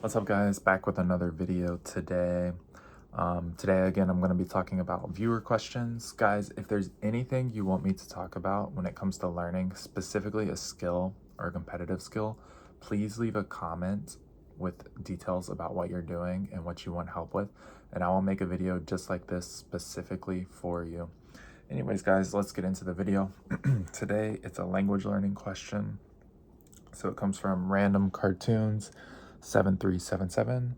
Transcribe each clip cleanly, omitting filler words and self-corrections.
What's up, guys? Back with another video today. Today again, I'm going to be talking about viewer questions. Guys, if there's anything you want me to talk about when it comes to learning, specifically a skill or a competitive skill, please leave a comment with details about what you're doing and what you want help with, and I will make a video just like this specifically for you. Anyways, guys, let's get into the video. Today, it's a language learning question. So it comes from Random Cartoons 7377.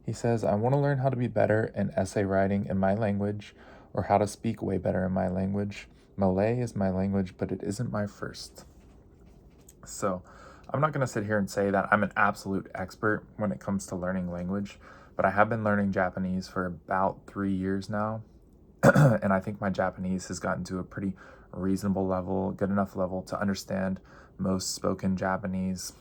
He says, I want to learn how to be better in essay writing in my language, or how to speak way better in my language. Malay is my language, but it isn't my first. So I'm not going to sit here and say that I'm an absolute expert when it comes to learning language, but I have been learning Japanese for about 3 years now. And I think my Japanese has gotten to a pretty reasonable level, good enough level to understand most spoken Japanese.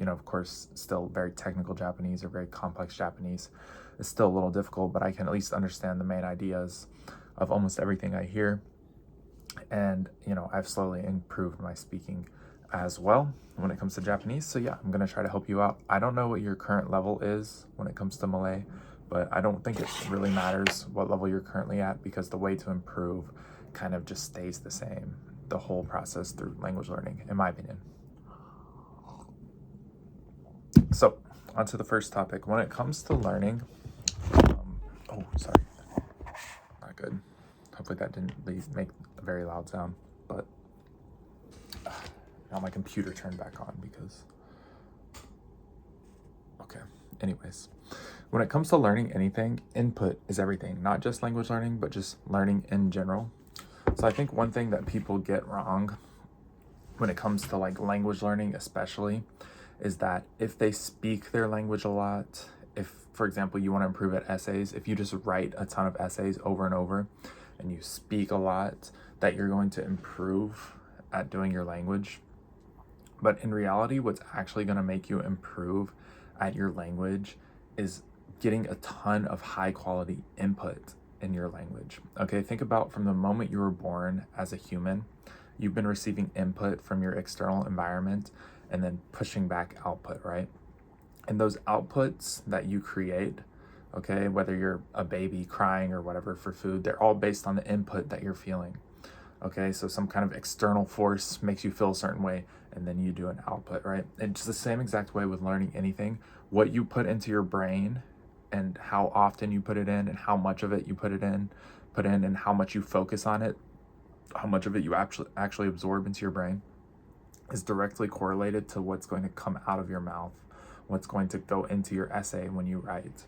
Of course, still very technical Japanese or very complex Japanese is still a little difficult, but I can at least understand the main ideas of almost everything I hear. And, I've slowly improved my speaking as well when it comes to Japanese. So yeah, I'm going to try to help you out. I don't know what your current level is when it comes to Malay, but I don't think it really matters what level you're currently at, because the way to improve kind of just stays the same the whole process through language learning, in my opinion. So, on to the first topic. When it comes to learning, sorry, not good. Hopefully that didn't make a very loud sound, but now my computer turned back on because, okay. Anyways, when it comes to learning anything, input is everything, not just language learning, but just learning in general. So I think one thing that people get wrong when it comes to like language learning especially is that if they speak their language a lot, if, for example, you want to improve at essays, if you just write a ton of essays over and over and you speak a lot, that you're going to improve at doing your language. But in reality, what's actually going to make you improve at your language is getting a ton of high quality input in your language. Okay, think about from the moment you were born as a human, you've been receiving input from your external environment and then pushing back output, right? And those outputs that you create, okay, whether you're a baby crying or whatever for food, they're all based on the input that you're feeling. Okay, so some kind of external force makes you feel a certain way, and then you do an output, right? And just the same exact way with learning anything, what you put into your brain and how often you put it in and how much of it you put in and how much you focus on it, how much of it you actually absorb into your brain, is directly correlated to what's going to come out of your mouth, what's going to go into your essay when you write.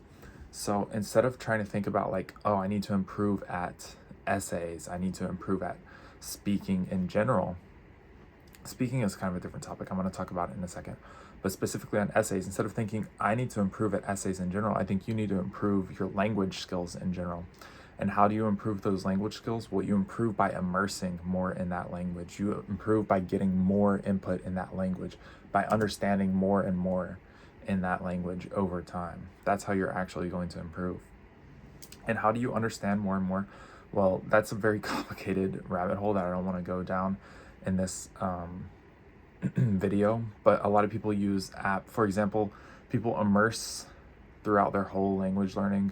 So instead of trying to think about like, oh, I need to improve at essays, I need to improve at speaking in general. Speaking is kind of a different topic. I'm going to talk about it in a second. But specifically on essays, instead of thinking I need to improve at essays in general, I think you need to improve your language skills in general. And how do you improve those language skills? Well, you improve by immersing more in that language. You improve by getting more input in that language, by understanding more and more in that language over time. That's how you're actually going to improve. And how do you understand more and more? Well, that's a very complicated rabbit hole that I don't want to go down in this video, but a lot of people use app. For example, people immerse throughout their whole language learning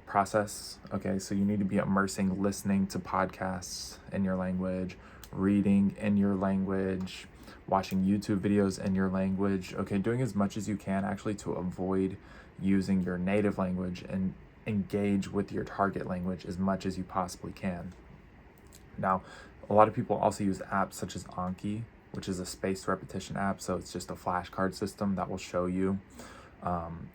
process. Okay, so you need to be immersing, listening to podcasts in your language, reading in your language, watching YouTube videos in your language. Okay, doing as much as you can actually to avoid using your native language and engage with your target language as much as you possibly can. Now, a lot of people also use apps such as Anki, which is a spaced repetition app. So it's just a flashcard system that will show you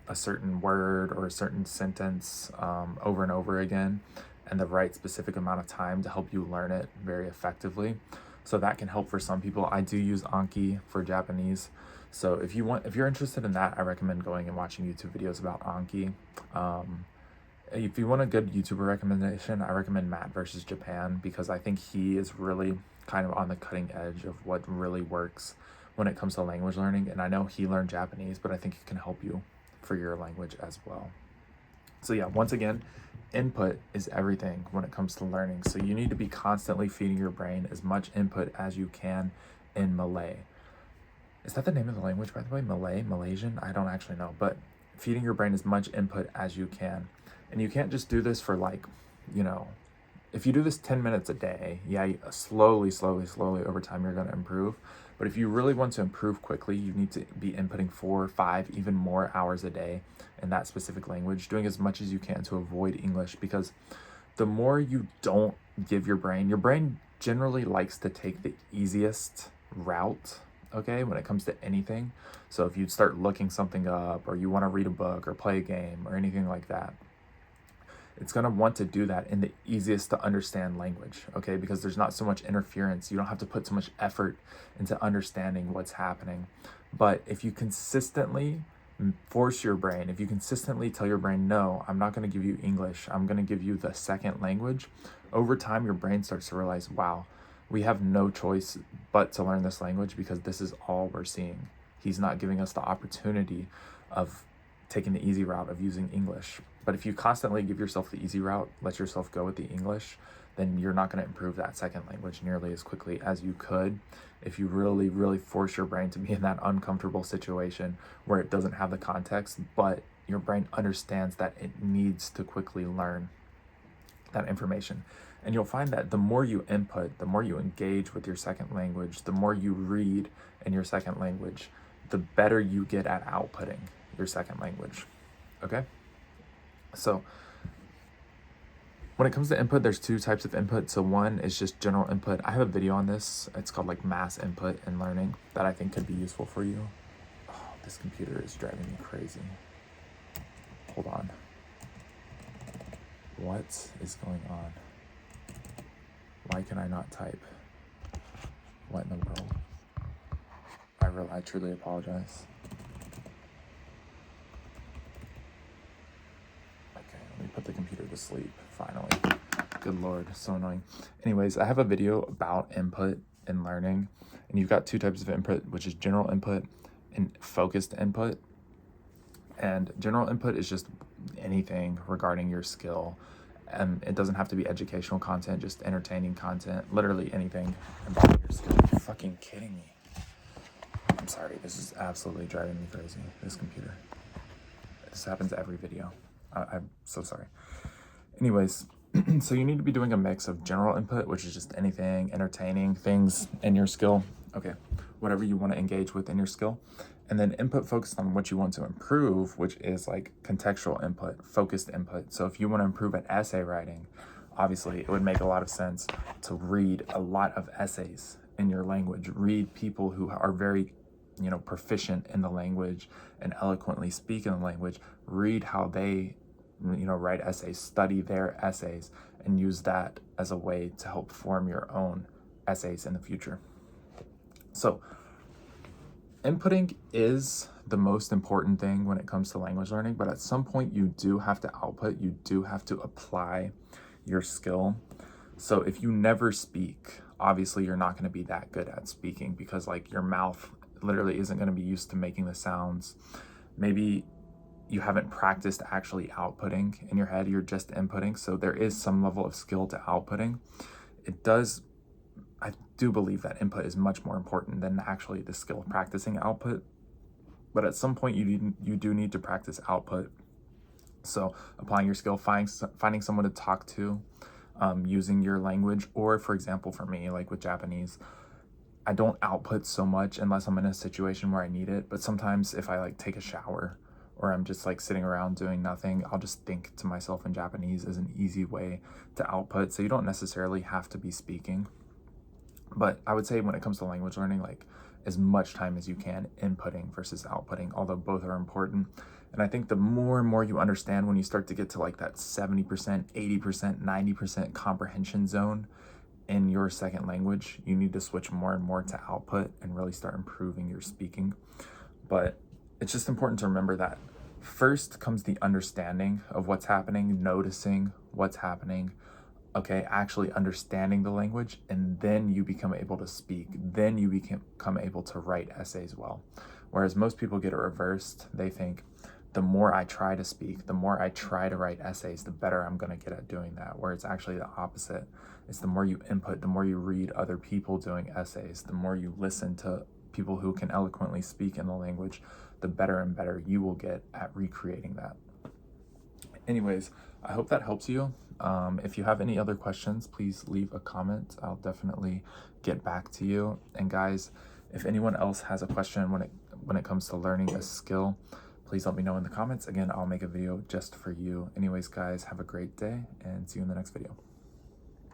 a certain word or a certain sentence over and over again, and the right specific amount of time to help you learn it very effectively. So that can help for some people. I do use Anki for Japanese. So if you're interested in that, I recommend going and watching YouTube videos about Anki. If you want a good YouTuber recommendation, I recommend Matt versus Japan, because I think he is really kind of on the cutting edge of what really works when it comes to language learning. And I know he learned Japanese, but I think it can help you for your language as well. So yeah, once again, input is everything when it comes to learning. So you need to be constantly feeding your brain as much input as you can in Malay. is that the name of the language, by the way? Malaysian? I don't actually know, but feeding your brain as much input as you can. And you can't just do this for like, you know, if you do this 10 minutes a day, yeah, slowly over time, you're going to improve. But if you really want to improve quickly, you need to be inputting 4, 5, even more hours a day in that specific language, doing as much as you can to avoid English, because the more you don't give your brain generally likes to take the easiest route, okay, when it comes to anything. So if you start looking something up, or you want to read a book or play a game or anything like that, it's going to want to do that in the easiest to understand language, okay? Because there's not so much interference. You don't have to put so much effort into understanding what's happening. But if you consistently force your brain, if you consistently tell your brain, no, I'm not going to give you English, I'm going to give you the second language, over time, your brain starts to realize, wow, we have no choice but to learn this language because this is all we're seeing. He's not giving us the opportunity of taking the easy route of using English. But if you constantly give yourself the easy route, let yourself go with the English, then you're not going to improve that second language nearly as quickly as you could if you really force your brain to be in that uncomfortable situation where it doesn't have the context, but your brain understands that it needs to quickly learn that information. And you'll find that the more you input, the more you engage with your second language, the more you read in your second language, the better you get at outputting your second language. Okay? So when it comes to input, there's two types of input. So one is just general input. I have a video on this. It's called like mass input and learning that I think could be useful for you. Oh, this computer is driving me crazy. Hold on. What is going on? Why can I not type? What in the world? I truly apologize. Okay, let me put the computer to sleep, finally. Good Lord, so annoying. Anyways, I have a video about input and learning, and you've got two types of input, which is general input and focused input. And general input is just anything regarding your skill. And it doesn't have to be educational content, just entertaining content, literally anything about your skill. Are you fucking kidding me? I'm sorry, this is absolutely driving me crazy, this computer. This happens every video. I'm so sorry. Anyways, so you need to be doing a mix of general input, which is just anything, entertaining things in your skill. Okay, whatever you want to engage with in your skill. And then input focused on what you want to improve, which is like contextual input, focused input. So if you want to improve at essay writing, obviously it would make a lot of sense to read a lot of essays in your language. Read people who are very, proficient in the language and eloquently speak in the language. Read how they, write essays, study their essays, and use that as a way to help form your own essays in the future. So inputting is the most important thing when it comes to language learning, but at some point you do have to output, you do have to apply your skill. So if you never speak, obviously you're not going to be that good at speaking because like your mouth literally isn't going to be used to making the sounds. Maybe you haven't practiced actually outputting in your head, you're just inputting. So there is some level of skill to outputting. I do believe that input is much more important than actually the skill of practicing output. But at some point you do need to practice output. So applying your skill, finding someone to talk to, using your language, or for example, for me, like with Japanese, I don't output so much unless I'm in a situation where I need it. But sometimes if I like take a shower or I'm just like sitting around doing nothing, I'll just think to myself in Japanese as an easy way to output. So you don't necessarily have to be speaking. But I would say when it comes to language learning, like as much time as you can inputting versus outputting, although both are important. And I think the more and more you understand, when you start to get to like that 70%, 80%, 90% comprehension zone in your second language, you need to switch more and more to output and really start improving your speaking. But it's just important to remember that first comes the understanding of what's happening, noticing what's happening, okay, actually understanding the language, and then you become able to speak. Then you become able to write essays well. Whereas most people get it reversed. They think the more I try to speak, the more I try to write essays, the better I'm going to get at doing that. Where it's actually the opposite. It's the more you input, the more you read other people doing essays, the more you listen to people who can eloquently speak in the language, the better and better you will get at recreating that. Anyways, I hope that helps you. If you have any other questions, please leave a comment. I'll definitely get back to you. And guys, if anyone else has a question when it comes to learning a skill, please let me know in the comments. Again, I'll make a video just for you. Anyways, guys, have a great day and see you in the next video.